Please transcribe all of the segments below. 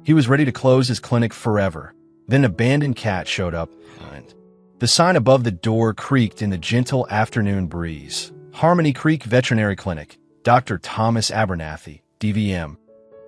He was ready to close his clinic forever. Then an abandoned cat showed up, and the sign above the door creaked in the gentle afternoon breeze. Harmony Creek Veterinary Clinic, Dr. Thomas Abernathy, DVM.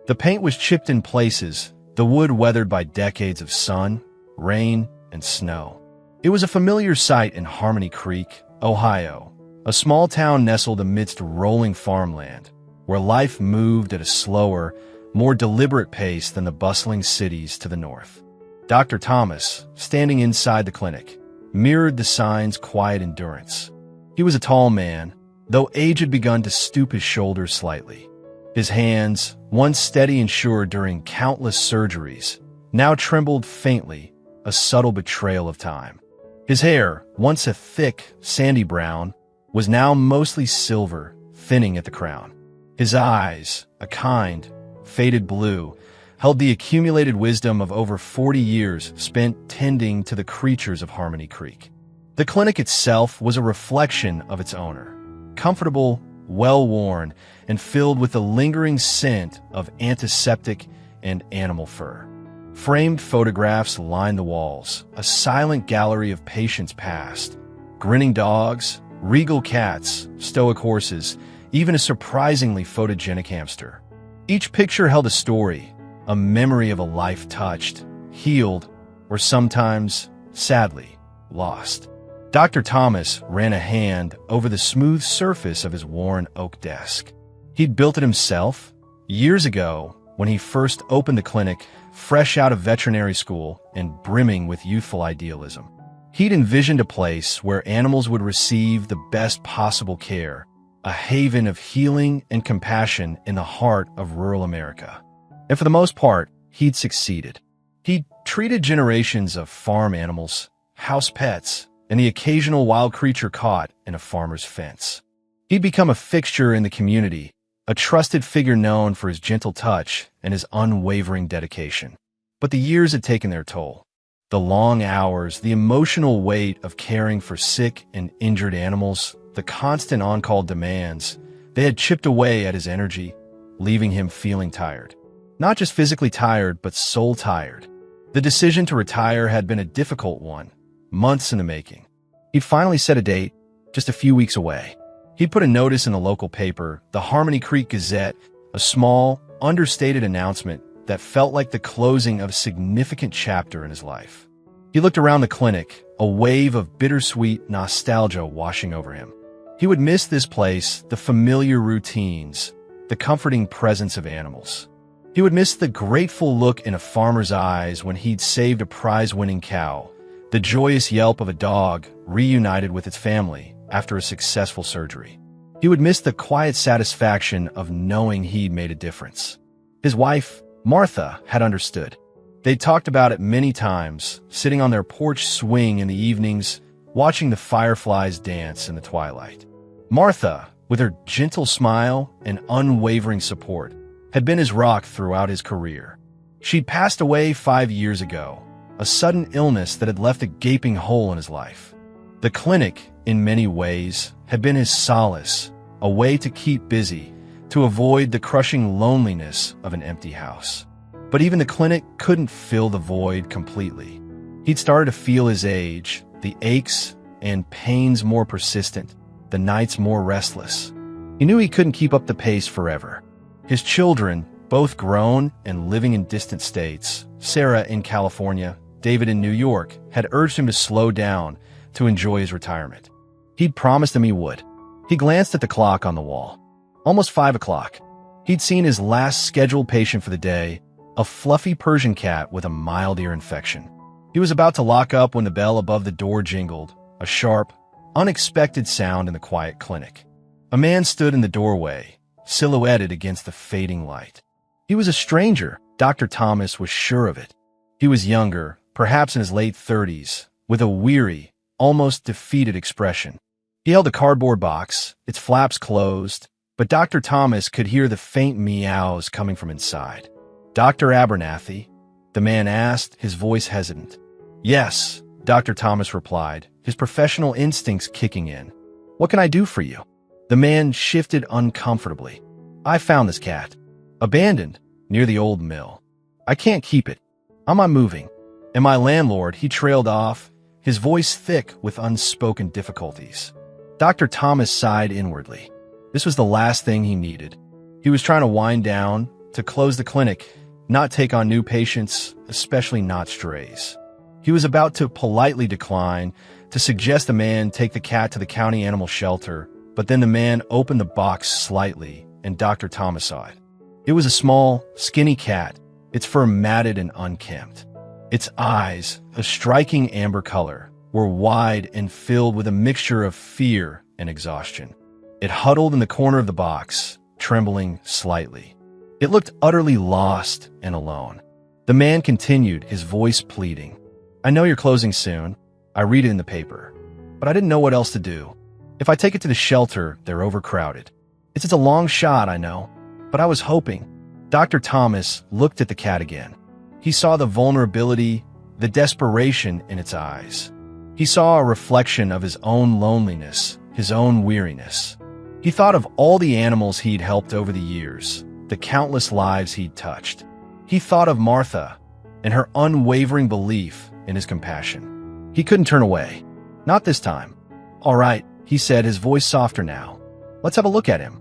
The paint was chipped in places, the wood weathered by decades of sun, rain, and snow. It was a familiar sight in Harmony Creek, Ohio, a small town nestled amidst rolling farmland, where life moved at a slower, more deliberate pace than the bustling cities to the north. Dr. Thomas, standing inside the clinic, mirrored the sign's quiet endurance. He was a tall man, though age had begun to stoop his shoulders slightly. His hands, once steady and sure during countless surgeries, now trembled faintly, a subtle betrayal of time. His hair, once a thick, sandy brown, was now mostly silver, thinning at the crown. His eyes, a kind, faded blue, held the accumulated wisdom of over 40 years spent tending to the creatures of Harmony Creek. The clinic itself was a reflection of its owner, comfortable, well-worn, and filled with the lingering scent of antiseptic and animal fur. Framed photographs lined the walls, a silent gallery of patients past. Grinning dogs, regal cats, stoic horses, even a surprisingly photogenic hamster. Each picture held a story, a memory of a life touched, healed, or sometimes, sadly, lost. Dr. Thomas ran a hand over the smooth surface of his worn oak desk. He'd built it himself, years ago, when he first opened the clinic, fresh out of veterinary school and brimming with youthful idealism. He'd envisioned a place where animals would receive the best possible care, a haven of healing and compassion in the heart of rural America. And for the most part, he'd succeeded. He'd treated generations of farm animals, house pets, and the occasional wild creature caught in a farmer's fence. He'd become a fixture in the community, a trusted figure known for his gentle touch and his unwavering dedication. But the years had taken their toll. The long hours, the emotional weight of caring for sick and injured animals, the constant on-call demands, they had chipped away at his energy, leaving him feeling tired. Not just physically tired, but soul tired. The decision to retire had been a difficult one, months in the making. He'd finally set a date, just a few weeks away. He'd put a notice in the local paper, the Harmony Creek Gazette, a small, understated announcement that felt like the closing of a significant chapter in his life. He looked around the clinic, a wave of bittersweet nostalgia washing over him. He would miss this place, the familiar routines, the comforting presence of animals. He would miss the grateful look in a farmer's eyes when he'd saved a prize-winning cow, the joyous yelp of a dog reunited with its family after a successful surgery. He would miss the quiet satisfaction of knowing he'd made a difference. His wife, Martha, had understood. They'd talked about it many times, sitting on their porch swing in the evenings, watching the fireflies dance in the twilight. Martha, with her gentle smile and unwavering support, had been his rock throughout his career. She'd passed away 5 years ago, a sudden illness that had left a gaping hole in his life. The clinic, in many ways, had been his solace, a way to keep busy, to avoid the crushing loneliness of an empty house. But even the clinic couldn't fill the void completely. He'd started to feel his age, the aches and pains more persistent, the nights more restless. He knew he couldn't keep up the pace forever. His children, both grown and living in distant states, Sarah in California, David in New York, had urged him to slow down to enjoy his retirement. He'd promised him he would. He glanced at the clock on the wall. Almost 5 o'clock. He'd seen his last scheduled patient for the day, a fluffy Persian cat with a mild ear infection. He was about to lock up when the bell above the door jingled, a sharp, unexpected sound in the quiet clinic. A man stood in the doorway, silhouetted against the fading light. He was a stranger, Dr. Thomas was sure of it. He was younger, perhaps in his late 30s, with a weary, almost defeated expression. He held a cardboard box, its flaps closed, but Dr. Thomas could hear the faint meows coming from inside. "Dr. Abernathy?" the man asked, his voice hesitant. "Yes," Dr. Thomas replied, his professional instincts kicking in. "What can I do for you?" The man shifted uncomfortably. "I found this cat. Abandoned, near the old mill." I can't keep it. I'm not moving. And my landlord, he trailed off, his voice thick with unspoken difficulties. Dr. Thomas sighed inwardly. This was the last thing he needed. He was trying to wind down, to close the clinic, not take on new patients, especially not strays. He was about to politely decline, to suggest the man take the cat to the county animal shelter, but then the man opened the box slightly, and Dr. Thomas saw it. It was a small, skinny cat, its fur matted and unkempt. Its eyes, a striking amber color, were wide and filled with a mixture of fear and exhaustion. It huddled in the corner of the box, trembling slightly. It looked utterly lost and alone. The man continued, his voice pleading. I know you're closing soon. I read it in the paper. But I didn't know what else to do. If I take it to the shelter, they're overcrowded. It's a long shot, I know. But I was hoping. Dr. Thomas looked at the cat again. He saw the vulnerability, the desperation in its eyes. He saw a reflection of his own loneliness, his own weariness. He thought of all the animals he'd helped over the years, the countless lives he'd touched. He thought of Martha and her unwavering belief in his compassion. He couldn't turn away. Not this time. All right, he said, his voice softer now. Let's have a look at him.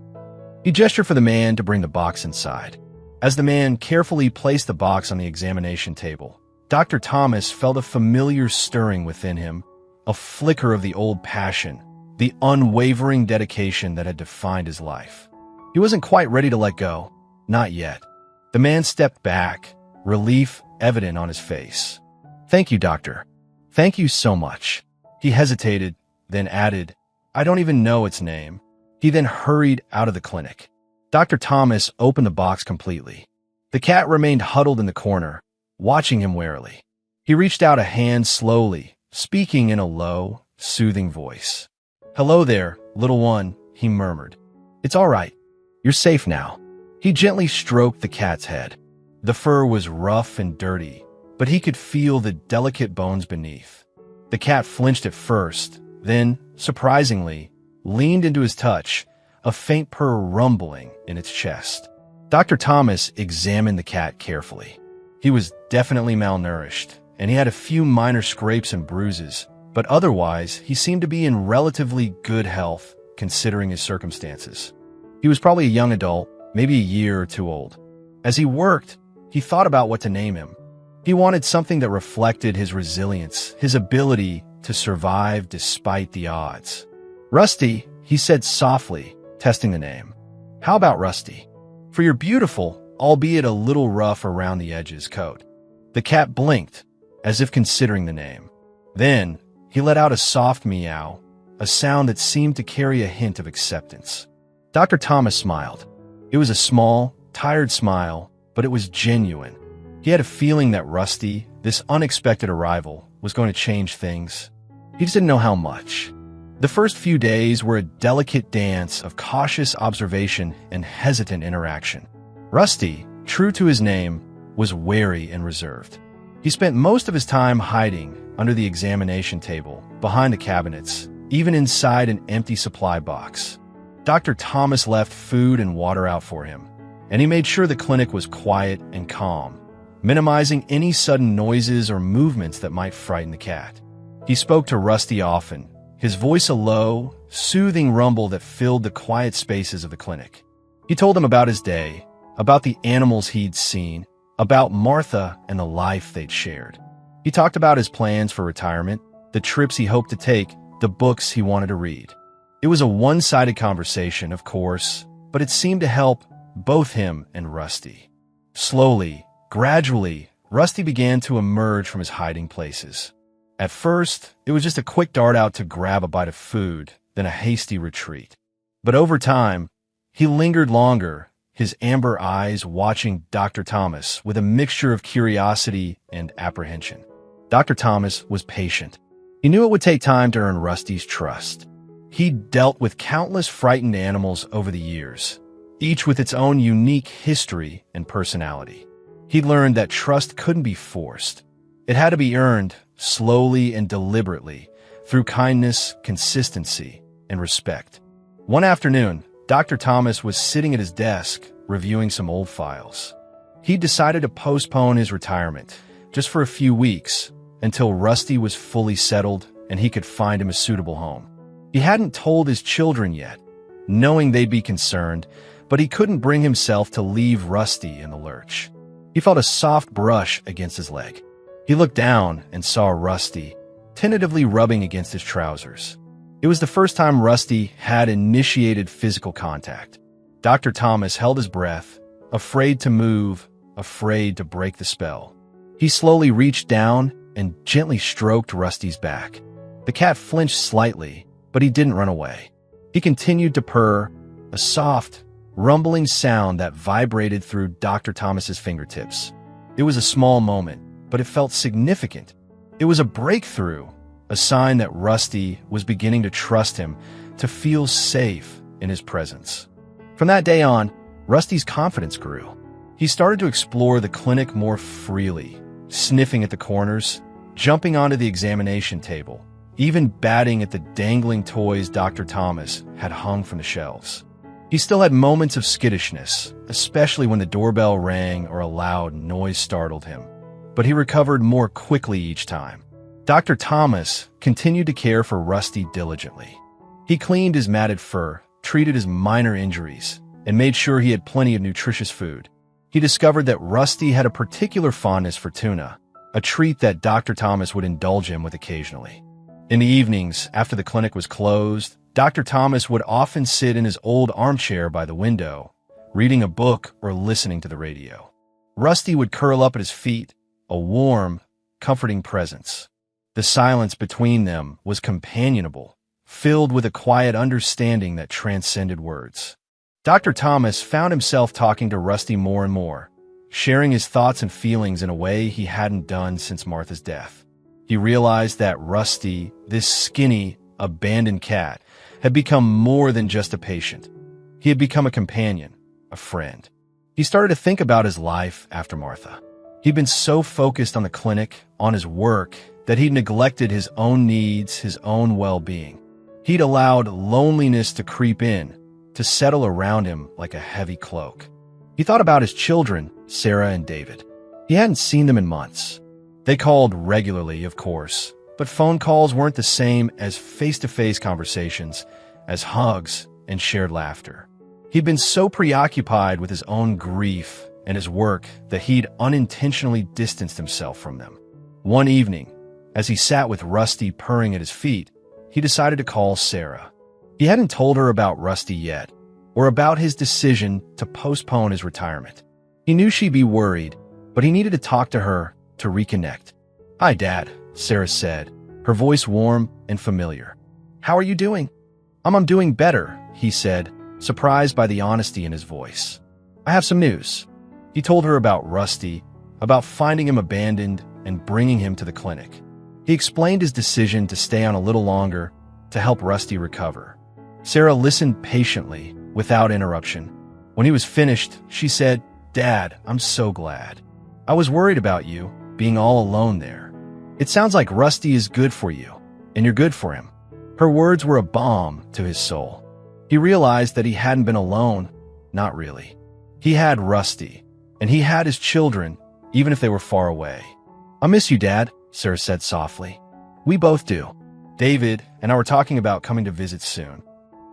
He gestured for the man to bring the box inside. As the man carefully placed the box on the examination table, Dr. Thomas felt a familiar stirring within him, a flicker of the old passion, the unwavering dedication that had defined his life. He wasn't quite ready to let go. Not yet. The man stepped back, relief evident on his face. Thank you, doctor. Thank you so much. He hesitated, then added, I don't even know its name. He then hurried out of the clinic. Dr. Thomas opened the box completely. The cat remained huddled in the corner, watching him warily. He reached out a hand slowly, speaking in a low, soothing voice. Hello there, little one, he murmured. It's all right. You're safe now. He gently stroked the cat's head. The fur was rough and dirty, but he could feel the delicate bones beneath. The cat flinched at first, then, surprisingly, leaned into his touch, a faint purr rumbling in its chest. Dr. Thomas examined the cat carefully. He was definitely malnourished, and he had a few minor scrapes and bruises, but otherwise he seemed to be in relatively good health, considering his circumstances. He was probably a young adult, maybe a year or two old. As he worked, he thought about what to name him. He wanted something that reflected his resilience, his ability to survive despite the odds. Rusty, he said softly, testing the name. How about Rusty? For your beautiful, albeit a little rough around the edges, coat. The cat blinked, as if considering the name. Then, he let out a soft meow, a sound that seemed to carry a hint of acceptance. Dr. Thomas smiled. It was a small, tired smile, but it was genuine. He had a feeling that Rusty, this unexpected arrival, was going to change things. He just didn't know how much. The first few days were a delicate dance of cautious observation and hesitant interaction. Rusty, true to his name, was wary and reserved. He spent most of his time hiding under the examination table, behind the cabinets, even inside an empty supply box. Dr. Thomas left food and water out for him, and he made sure the clinic was quiet and calm, minimizing any sudden noises or movements that might frighten the cat. He spoke to Rusty often, his voice a low, soothing rumble that filled the quiet spaces of the clinic. He told him about his day, about the animals he'd seen, about Martha and the life they'd shared. He talked about his plans for retirement, the trips he hoped to take, the books he wanted to read. It was a one-sided conversation, of course, but it seemed to help both him and Rusty. Slowly, gradually, Rusty began to emerge from his hiding places. At first, it was just a quick dart out to grab a bite of food, then a hasty retreat. But over time, he lingered longer, his amber eyes watching Dr. Thomas with a mixture of curiosity and apprehension. Dr. Thomas was patient. He knew it would take time to earn Rusty's trust. He'd dealt with countless frightened animals over the years, each with its own unique history and personality. He'd learned that trust couldn't be forced. It had to be earned slowly and deliberately through kindness, consistency, and respect. One afternoon, Dr. Thomas was sitting at his desk reviewing some old files. He decided to postpone his retirement, just for a few weeks, until Rusty was fully settled and he could find him a suitable home. He hadn't told his children yet, knowing they'd be concerned, but he couldn't bring himself to leave Rusty in the lurch. He felt a soft brush against his leg. He looked down and saw Rusty, tentatively rubbing against his trousers. It was the first time Rusty had initiated physical contact. Dr. Thomas held his breath, afraid to move, afraid to break the spell. He slowly reached down and gently stroked Rusty's back. The cat flinched slightly, but he didn't run away. He continued to purr, a soft, rumbling sound that vibrated through Dr. Thomas's fingertips. It was a small moment, but it felt significant. It was a breakthrough, a sign that Rusty was beginning to trust him, to feel safe in his presence. From that day on, Rusty's confidence grew. He started to explore the clinic more freely, sniffing at the corners, jumping onto the examination table, even batting at the dangling toys Dr. Thomas had hung from the shelves. He still had moments of skittishness, especially when the doorbell rang or a loud noise startled him. But he recovered more quickly each time. Dr. Thomas continued to care for Rusty diligently. He cleaned his matted fur, treated his minor injuries, and made sure he had plenty of nutritious food. He discovered that Rusty had a particular fondness for tuna, a treat that Dr. Thomas would indulge him with occasionally. In the evenings, after the clinic was closed, Dr. Thomas would often sit in his old armchair by the window, reading a book or listening to the radio. Rusty would curl up at his feet, a warm, comforting presence. The silence between them was companionable, filled with a quiet understanding that transcended words. Dr. Thomas found himself talking to Rusty more and more, sharing his thoughts and feelings in a way he hadn't done since Martha's death. He realized that Rusty, this skinny, abandoned cat, had become more than just a patient. He had become a companion, a friend. He started to think about his life after Martha. He'd been so focused on the clinic, on his work, that he'd neglected his own needs, his own well-being. He'd allowed loneliness to creep in, to settle around him like a heavy cloak. He thought about his children, Sarah and David. He hadn't seen them in months. They called regularly, of course, but phone calls weren't the same as face-to-face conversations, as hugs and shared laughter. He'd been so preoccupied with his own grief and his work that he'd unintentionally distanced himself from them. One evening, as he sat with Rusty purring at his feet, he decided to call Sarah. He hadn't told her about Rusty yet, or about his decision to postpone his retirement. He knew she'd be worried, but he needed to talk to her to reconnect. "Hi, Dad," Sarah said, her voice warm and familiar. "How are you doing?" I'm doing better," he said, surprised by the honesty in his voice. "I have some news." He told her about Rusty, about finding him abandoned and bringing him to the clinic. He explained his decision to stay on a little longer to help Rusty recover. Sarah listened patiently, without interruption. When he was finished, she said, "Dad, I'm so glad. I was worried about you, being all alone there. It sounds like Rusty is good for you, and you're good for him." Her words were a balm to his soul. He realized that he hadn't been alone, not really. He had Rusty, and he had his children, even if they were far away. "I miss you, Dad," Sarah said softly. "We both do. David and I were talking about coming to visit soon."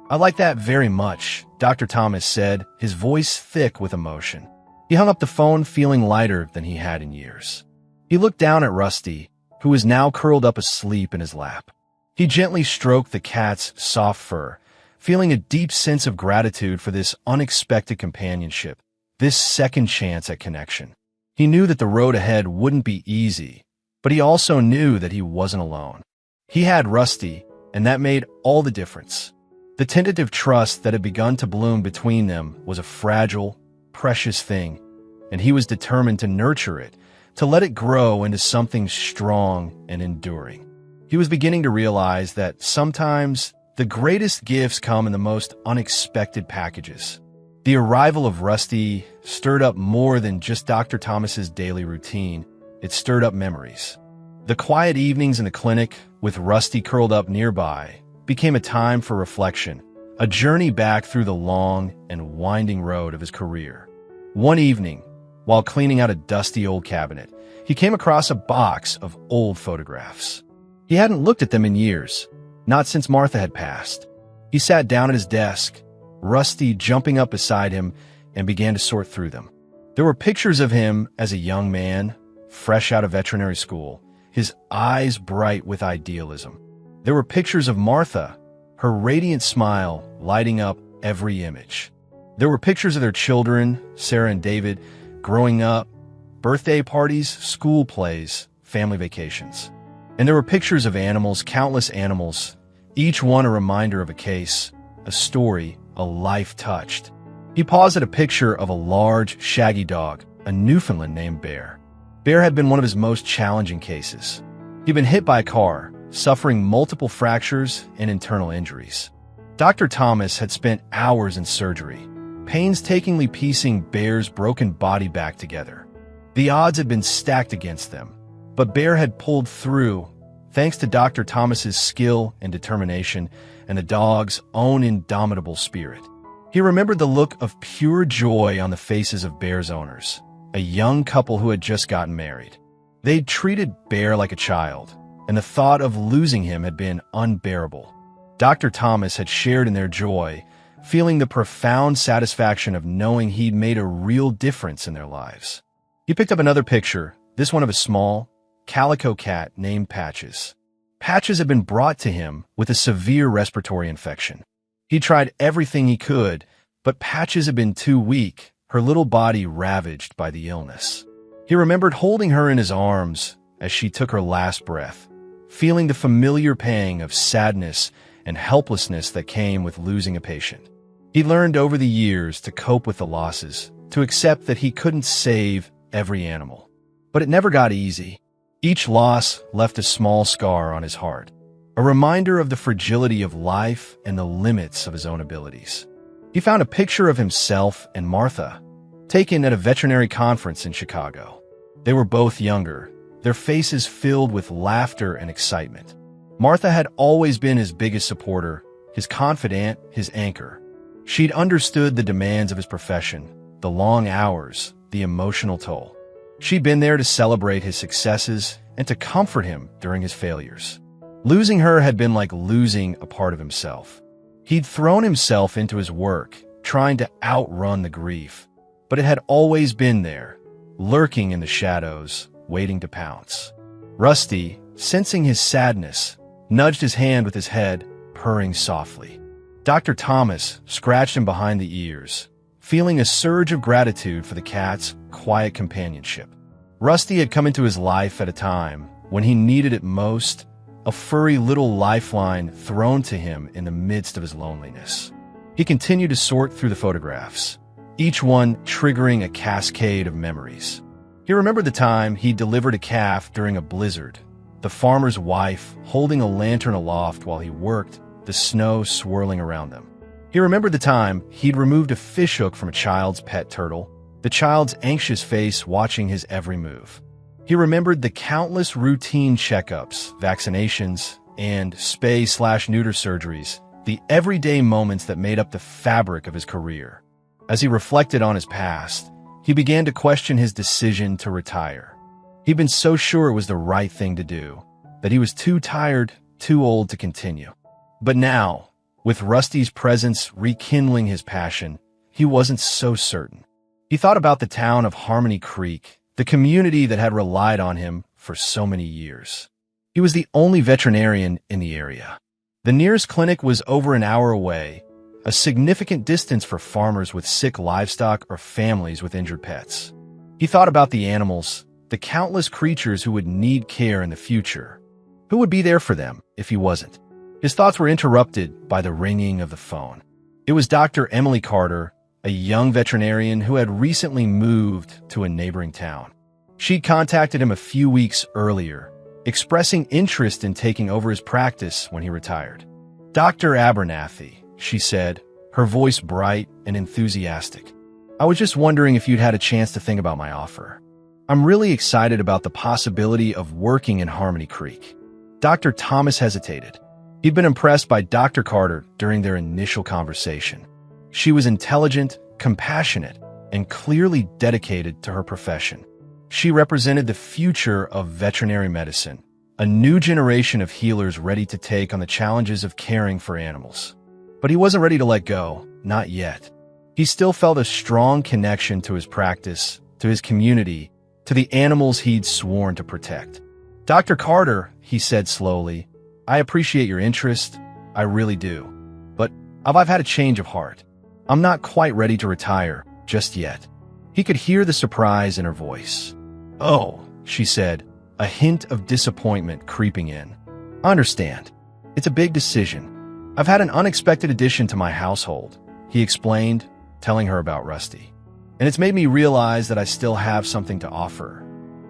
"I like that very much," Dr. Thomas said, his voice thick with emotion. He hung up the phone feeling lighter than he had in years. He looked down at Rusty, who was now curled up asleep in his lap. He gently stroked the cat's soft fur, feeling a deep sense of gratitude for this unexpected companionship, this second chance at connection. He knew that the road ahead wouldn't be easy, but he also knew that he wasn't alone. He had Rusty, and that made all the difference. The tentative trust that had begun to bloom between them was a fragile, precious thing, and he was determined to nurture it, to let it grow into something strong and enduring. He was beginning to realize that sometimes the greatest gifts come in the most unexpected packages. The arrival of Rusty stirred up more than just Dr. Thomas's daily routine. It stirred up memories. The quiet evenings in the clinic, with Rusty curled up nearby, became a time for reflection, a journey back through the long and winding road of his career. One evening, While cleaning out a dusty old cabinet, he came across a box of old photographs. He hadn't looked at them in years, not since Martha had passed. He sat down at his desk, Rusty jumping up beside him, and began to sort through them. There were pictures of him as a young man, fresh out of veterinary school, his eyes bright with idealism. There were pictures of Martha, her radiant smile lighting up every image. There were pictures of their children, Sarah and David, growing up, birthday parties, school plays, family vacations. And there were pictures of animals, countless animals, each one a reminder of a case, a story, a life touched. He paused at a picture of a large, shaggy dog, a Newfoundland named Bear. Bear had been one of his most challenging cases. He'd been hit by a car, suffering multiple fractures and internal injuries. Dr. Thomas had spent hours in surgery, painstakingly piecing Bear's broken body back together. The odds had been stacked against them, but Bear had pulled through thanks to Dr. Thomas's skill and determination and the dog's own indomitable spirit. He remembered the look of pure joy on the faces of Bear's owners, a young couple who had just gotten married. They'd treated Bear like a child, and the thought of losing him had been unbearable. Dr. Thomas had shared in their joy, feeling the profound satisfaction of knowing he'd made a real difference in their lives. He picked up another picture, this one of a small, calico cat named Patches. Patches had been brought to him with a severe respiratory infection. He tried everything he could, but Patches had been too weak, her little body ravaged by the illness. He remembered holding her in his arms as she took her last breath, feeling the familiar pang of sadness and helplessness that came with losing a patient. He learned over the years to cope with the losses, to accept that he couldn't save every animal. But it never got easy. Each loss left a small scar on his heart, a reminder of the fragility of life and the limits of his own abilities. He found a picture of himself and Martha, taken at a veterinary conference in Chicago. They were both younger, their faces filled with laughter and excitement. Martha had always been his biggest supporter, his confidant, his anchor. She'd understood the demands of his profession, the long hours, the emotional toll. She'd been there to celebrate his successes and to comfort him during his failures. Losing her had been like losing a part of himself. He'd thrown himself into his work, trying to outrun the grief, but it had always been there, lurking in the shadows, waiting to pounce. Rusty, sensing his sadness, nudged his hand with his head, purring softly. Dr. Thomas scratched him behind the ears, feeling a surge of gratitude for the cat's quiet companionship. Rusty had come into his life at a time when he needed it most, a furry little lifeline thrown to him in the midst of his loneliness. He continued to sort through the photographs, each one triggering a cascade of memories. He remembered the time he delivered a calf during a blizzard, the farmer's wife holding a lantern aloft while he worked, the snow swirling around them. He remembered the time he'd removed a fishhook from a child's pet turtle, the child's anxious face watching his every move. He remembered the countless routine checkups, vaccinations, and spay/neuter surgeries, the everyday moments that made up the fabric of his career. As he reflected on his past, he began to question his decision to retire. He'd been so sure it was the right thing to do, that he was too tired, too old to continue. But now, with Rusty's presence rekindling his passion, he wasn't so certain. He thought about the town of Harmony Creek, the community that had relied on him for so many years. He was the only veterinarian in the area. The nearest clinic was over an hour away, a significant distance for farmers with sick livestock or families with injured pets. He thought about the animals, the countless creatures who would need care in the future. Who would be there for them if he wasn't? His thoughts were interrupted by the ringing of the phone. It was Dr. Emily Carter, a young veterinarian who had recently moved to a neighboring town. She'd contacted him a few weeks earlier, expressing interest in taking over his practice when he retired. "Dr. Abernathy," she said, her voice bright and enthusiastic. "I was just wondering if you'd had a chance to think about my offer. I'm really excited about the possibility of working in Harmony Creek." Dr. Thomas hesitated. He'd been impressed by Dr. Carter during their initial conversation. She was intelligent, compassionate, and clearly dedicated to her profession. She represented the future of veterinary medicine, a new generation of healers ready to take on the challenges of caring for animals. But he wasn't ready to let go, not yet. He still felt a strong connection to his practice, to his community, to the animals he'd sworn to protect. "Dr. Carter," he said slowly, "I appreciate your interest, I really do. But I've had a change of heart. I'm not quite ready to retire just yet." He could hear the surprise in her voice. "Oh," she said, a hint of disappointment creeping in. "I understand. It's a big decision. I've had an unexpected addition to my household," he explained, telling her about Rusty. "And it's made me realize that I still have something to offer."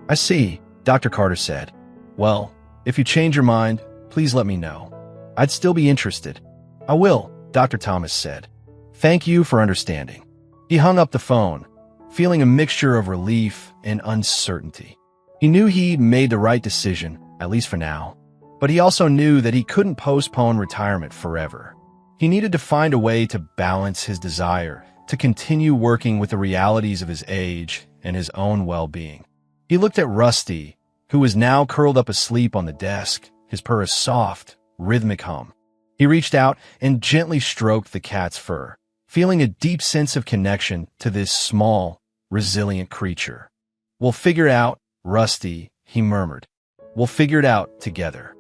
"I see," Dr. Carter said. "Well, if you change your mind, please let me know. I'd still be interested." "I will," Dr. Thomas said. "Thank you for understanding." He hung up the phone, feeling a mixture of relief and uncertainty. He knew he'd made the right decision, at least for now, but he also knew that he couldn't postpone retirement forever. He needed to find a way to balance his desire to continue working with the realities of his age and his own well-being. He looked at Rusty, who was now curled up asleep on the desk, his purr a soft, rhythmic hum. He reached out and gently stroked the cat's fur, feeling a deep sense of connection to this small, resilient creature. "We'll figure it out, Rusty," he murmured. "We'll figure it out together."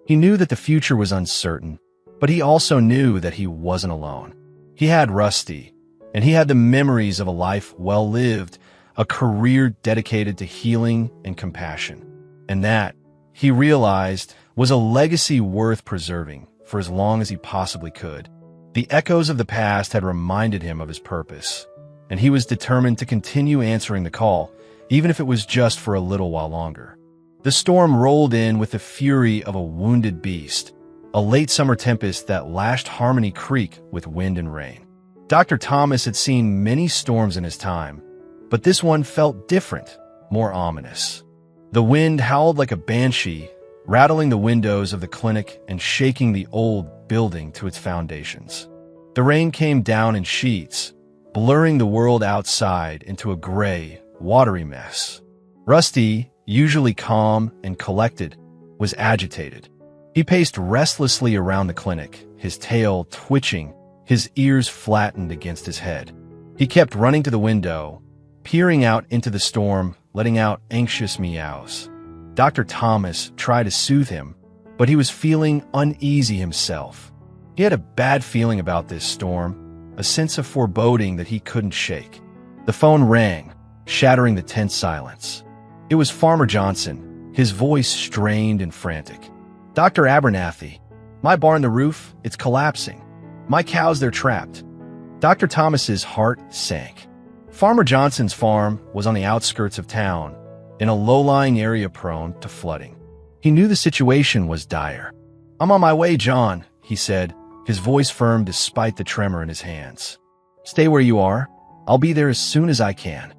He knew that the future was uncertain, but he also knew that he wasn't alone. He had Rusty, and he had the memories of a life well lived, a career dedicated to healing and compassion. And that, he realized, was a legacy worth preserving for as long as he possibly could. The echoes of the past had reminded him of his purpose, and he was determined to continue answering the call, even if it was just for a little while longer. The storm rolled in with the fury of a wounded beast, a late summer tempest that lashed Harmony Creek with wind and rain. Dr. Thomas had seen many storms in his time, but this one felt different, more ominous. The wind howled like a banshee, rattling the windows of the clinic and shaking the old building to its foundations. The rain came down in sheets, blurring the world outside into a gray, watery mess. Rusty, usually calm and collected, was agitated. He paced restlessly around the clinic, his tail twitching, his ears flattened against his head. He kept running to the window, peering out into the storm, letting out anxious meows. Dr. Thomas tried to soothe him, but he was feeling uneasy himself. He had a bad feeling about this storm, a sense of foreboding that he couldn't shake. The phone rang, shattering the tense silence. It was Farmer Johnson, his voice strained and frantic. "Dr. Abernathy, my barn, the roof, it's collapsing. My cows, they're trapped." Dr. Thomas's heart sank. Farmer Johnson's farm was on the outskirts of town, in a low-lying area prone to flooding. He knew the situation was dire. "I'm on my way, John," he said, his voice firm despite the tremor in his hands. "Stay where you are. I'll be there as soon as I can."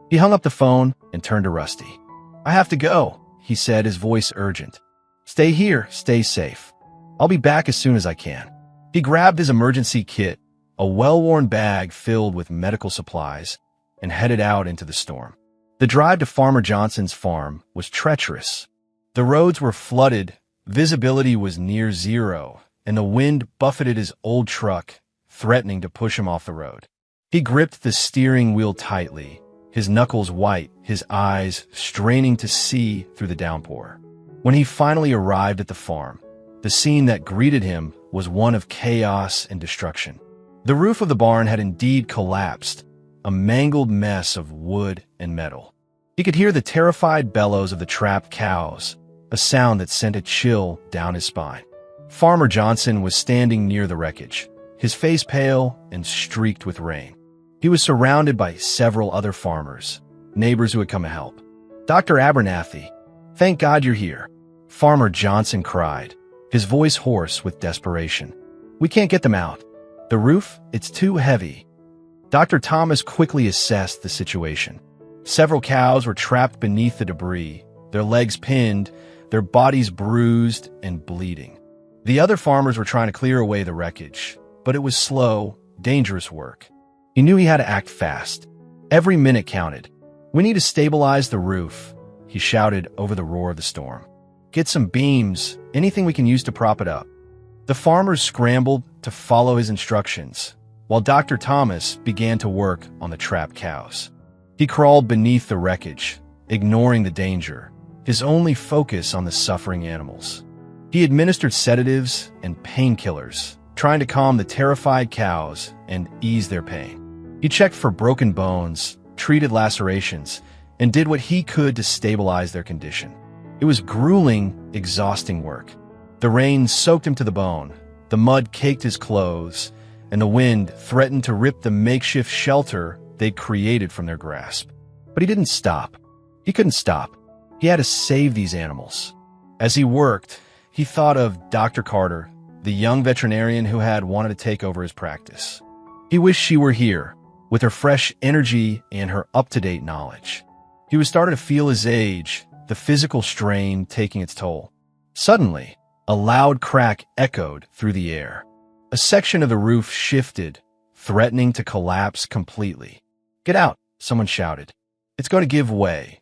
He hung up the phone and turned to Rusty. "I have to go," he said, his voice urgent. "Stay here, stay safe. I'll be back as soon as I can." He grabbed his emergency kit, a well-worn bag filled with medical supplies, and headed out into the storm. The drive to Farmer Johnson's farm was treacherous. The roads were flooded, visibility was near zero, and the wind buffeted his old truck, threatening to push him off the road. He gripped the steering wheel tightly, his knuckles white, his eyes straining to see through the downpour. When he finally arrived at the farm, the scene that greeted him was one of chaos and destruction. The roof of the barn had indeed collapsed, a mangled mess of wood and metal. He could hear the terrified bellows of the trapped cows, a sound that sent a chill down his spine. Farmer Johnson was standing near the wreckage, his face pale and streaked with rain. He was surrounded by several other farmers, neighbors who had come to help. "Dr. Abernathy, thank God you're here," Farmer Johnson cried, his voice hoarse with desperation. "We can't get them out. The roof, it's too heavy." Dr. Thomas quickly assessed the situation. Several cows were trapped beneath the debris, their legs pinned, their bodies bruised and bleeding. The other farmers were trying to clear away the wreckage, but it was slow, dangerous work. He knew he had to act fast. Every minute counted. "We need to stabilize the roof," he shouted over the roar of the storm. "Get some beams, anything we can use to prop it up." The farmers scrambled to follow his instructions, while Dr. Thomas began to work on the trapped cows. He crawled beneath the wreckage, ignoring the danger, his only focus on the suffering animals. He administered sedatives and painkillers, trying to calm the terrified cows and ease their pain. He checked for broken bones, treated lacerations, and did what he could to stabilize their condition. It was grueling, exhausting work. The rain soaked him to the bone, the mud caked his clothes, and the wind threatened to rip the makeshift shelter they'd created from their grasp. But he didn't stop. He couldn't stop. He had to save these animals. As he worked, he thought of Dr. Carter, the young veterinarian who had wanted to take over his practice. He wished she were here, with her fresh energy and her up-to-date knowledge. He was starting to feel his age, the physical strain taking its toll. Suddenly, a loud crack echoed through the air. A section of the roof shifted, threatening to collapse completely. "Get out," someone shouted. "It's going to give way."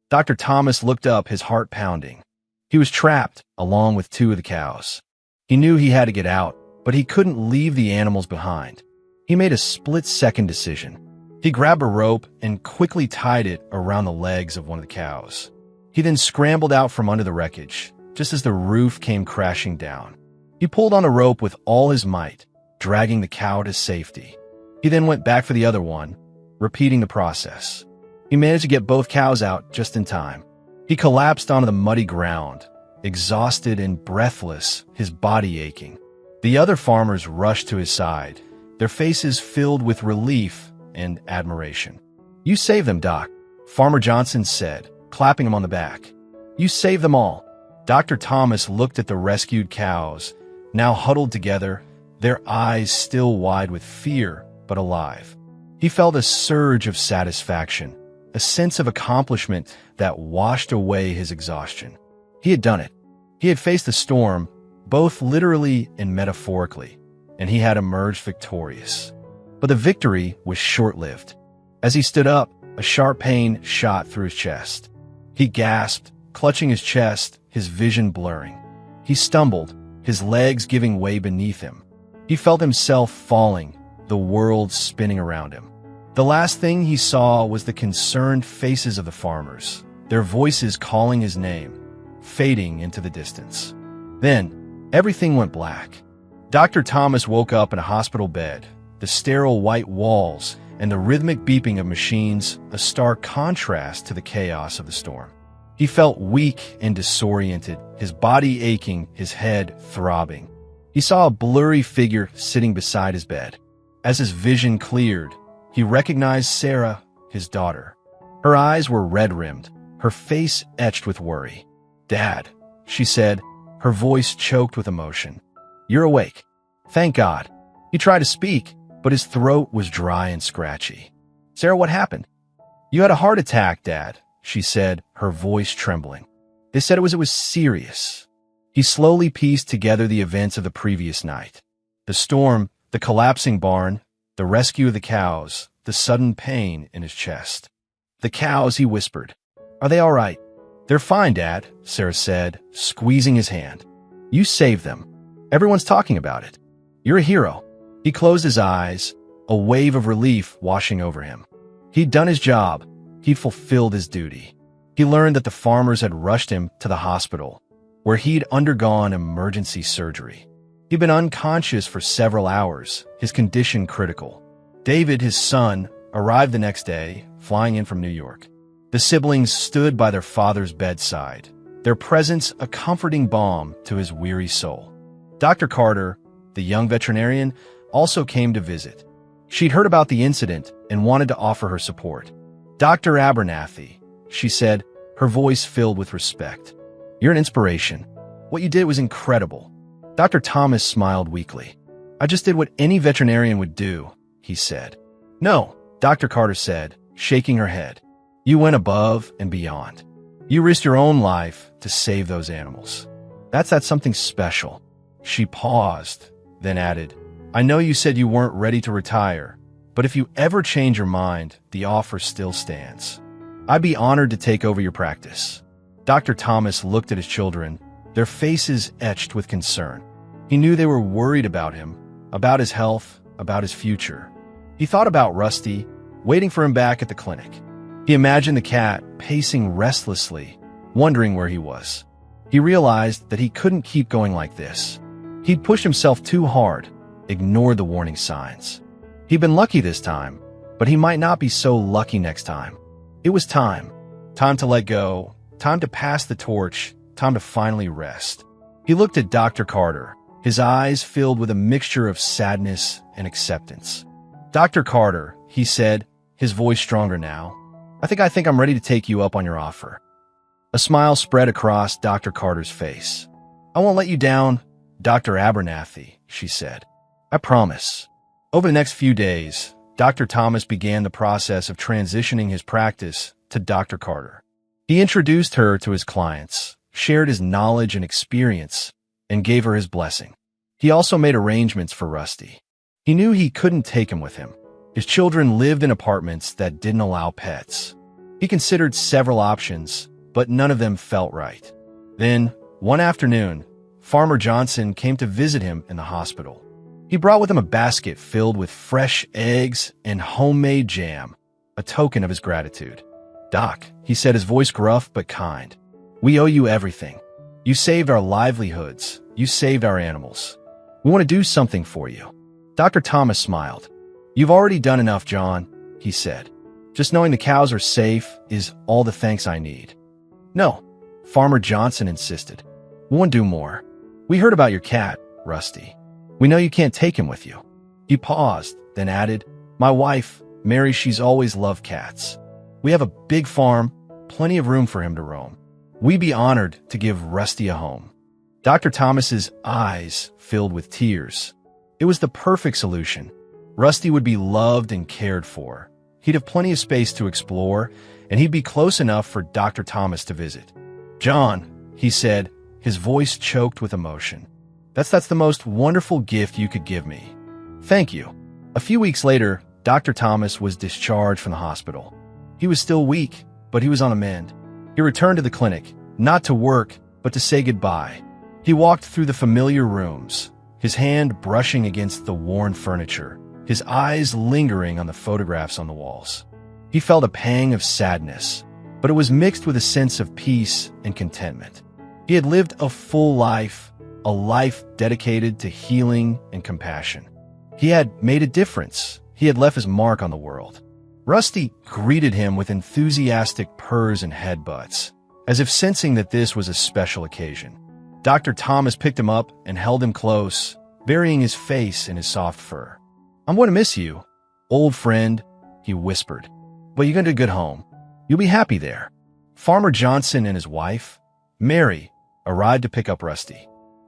Dr. Thomas looked up, his heart pounding. He was trapped, along with 2 of the cows. He knew he had to get out, but he couldn't leave the animals behind. He made a split-second decision. He grabbed a rope and quickly tied it around the legs of one of the cows. He then scrambled out from under the wreckage, just as the roof came crashing down. He pulled on the rope with all his might, dragging the cow to safety. He then went back for the other one, repeating the process. He managed to get both cows out just in time. He collapsed onto the muddy ground, exhausted and breathless, his body aching. The other farmers rushed to his side, their faces filled with relief and admiration. "You saved them, Doc," Farmer Johnson said, clapping him on the back. "You saved them all." Dr. Thomas looked at the rescued cows, now huddled together, their eyes still wide with fear, but alive. He felt a surge of satisfaction, a sense of accomplishment that washed away his exhaustion. He had done it. He had faced the storm, both literally and metaphorically, and he had emerged victorious. But the victory was short-lived. As he stood up, a sharp pain shot through his chest. He gasped, clutching his chest, his vision blurring. He stumbled, his legs giving way beneath him. He felt himself falling, the world spinning around him. The last thing he saw was the concerned faces of the farmers, their voices calling his name, fading into the distance. Then, everything went black. Dr. Thomas woke up in a hospital bed, the sterile white walls and the rhythmic beeping of machines a stark contrast to the chaos of the storm. He felt weak and disoriented, his body aching, his head throbbing. He saw a blurry figure sitting beside his bed. As his vision cleared, he recognized Sarah, his daughter. Her eyes were red-rimmed, her face etched with worry. "Dad," she said, her voice choked with emotion. "You're awake. Thank God." He tried to speak, but his throat was dry and scratchy. "Sarah, what happened?" "You had a heart attack, Dad," she said, her voice trembling. "They said it was serious." He slowly pieced together the events of the previous night. The storm, the collapsing barn, the rescue of the cows, the sudden pain in his chest. "The cows," he whispered. "Are they all right?" "They're fine, Dad," Sarah said, squeezing his hand. "You saved them. Everyone's talking about it. You're a hero." He closed his eyes, a wave of relief washing over him. He'd done his job. He'd fulfilled his duty. He learned that the farmers had rushed him to the hospital, where he'd undergone emergency surgery. He'd been unconscious for several hours, his condition critical. David, his son, arrived the next day, flying in from New York. The siblings stood by their father's bedside, their presence a comforting balm to his weary soul. Dr. Carter, the young veterinarian, also came to visit. She'd heard about the incident and wanted to offer her support. "Dr. Abernathy," she said, her voice filled with respect. "You're an inspiration. What you did was incredible." Dr. Thomas smiled weakly. "I just did what any veterinarian would do," he said. "No," Dr. Carter said, shaking her head. "You went above and beyond. You risked your own life to save those animals. That's something special." She paused, then added, "I know you said you weren't ready to retire, But if you ever change your mind, the offer still stands. I'd be honored to take over your practice." Dr. Thomas looked at his children, their faces etched with concern. He knew they were worried about him, about his health, about his future. He thought about Rusty, waiting for him back at the clinic. He imagined the cat pacing restlessly, wondering where he was. He realized that he couldn't keep going like this. He'd pushed himself too hard, ignored the warning signs. He'd been lucky this time, but he might not be so lucky next time. It was time. Time to let go, time to pass the torch, time to finally rest. He looked at Dr. Carter, his eyes filled with a mixture of sadness and acceptance. "Dr. Carter," he said, his voice stronger now, I think I'm ready to take you up on your offer." A smile spread across Dr. Carter's face. "I won't let you down, Dr. Abernathy," she said. "I promise." Over the next few days, Dr. Thomas began the process of transitioning his practice to Dr. Carter. He introduced her to his clients, shared his knowledge and experience, and gave her his blessing. He also made arrangements for Rusty. He knew he couldn't take him with him. His children lived in apartments that didn't allow pets. He considered several options, but none of them felt right. Then, one afternoon, Farmer Johnson came to visit him in the hospital. He brought with him a basket filled with fresh eggs and homemade jam, a token of his gratitude. "Doc," he said, his voice gruff but kind, "we owe you everything. You saved our livelihoods. You saved our animals. We want to do something for you." Dr. Thomas smiled. "You've already done enough, John," he said. "Just knowing the cows are safe is all the thanks I need." "No," Farmer Johnson insisted. "We want to do more. We heard about your cat, Rusty. We know you can't take him with you." He paused, then added, "My wife, Mary, she's always loved cats. We have a big farm, plenty of room for him to roam. We'd be honored to give Rusty a home." Dr. Thomas's eyes filled with tears. It was the perfect solution. Rusty would be loved and cared for. He'd have plenty of space to explore, and he'd be close enough for Dr. Thomas to visit. "John," he said, his voice choked with emotion, That's the most wonderful gift you could give me. Thank you." A few weeks later, Dr. Thomas was discharged from the hospital. He was still weak, but he was on the mend. He returned to the clinic, not to work, but to say goodbye. He walked through the familiar rooms, his hand brushing against the worn furniture, his eyes lingering on the photographs on the walls. He felt a pang of sadness, but it was mixed with a sense of peace and contentment. He had lived a full life, a life dedicated to healing and compassion. He had made a difference. He had left his mark on the world. Rusty greeted him with enthusiastic purrs and headbutts, as if sensing that this was a special occasion. Dr. Thomas picked him up and held him close, burying his face in his soft fur. "I'm going to miss you, old friend," he whispered. "But you're going to a good home. You'll be happy there." Farmer Johnson and his wife, Mary, arrived to pick up Rusty.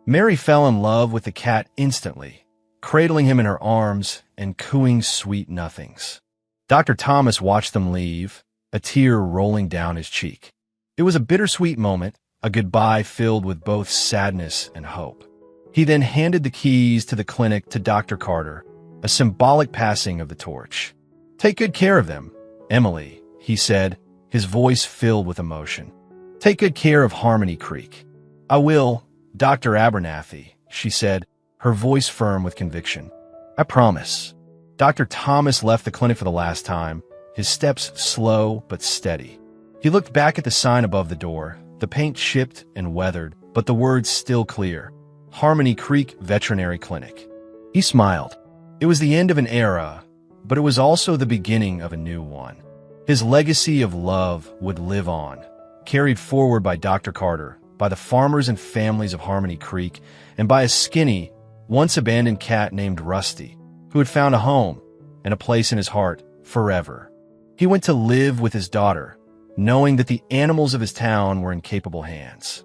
Mary fell in love with the cat instantly, cradling him in her arms and cooing sweet nothings. Dr. Thomas watched them leave, a tear rolling down his cheek. It was a bittersweet moment, a goodbye filled with both sadness and hope. He then handed the keys to the clinic to Dr. Carter, a symbolic passing of the torch. "Take good care of them, Emily," he said, his voice filled with emotion. "Take good care of Harmony Creek." "I will, Dr. Abernathy," she said, her voice firm with conviction. "I promise." Dr. Thomas left the clinic for the last time, his steps slow but steady. He looked back at the sign above the door, the paint chipped and weathered, but the words still clear: Harmony Creek Veterinary Clinic. He smiled. It was the end of an era, but it was also the beginning of a new one. His legacy of love would live on, carried forward by Dr. Carter, by the farmers and families of Harmony Creek, and by a skinny, once abandoned cat named Rusty, who had found a home and a place in his heart forever. He went to live with his daughter, knowing that the animals of his town were in capable hands.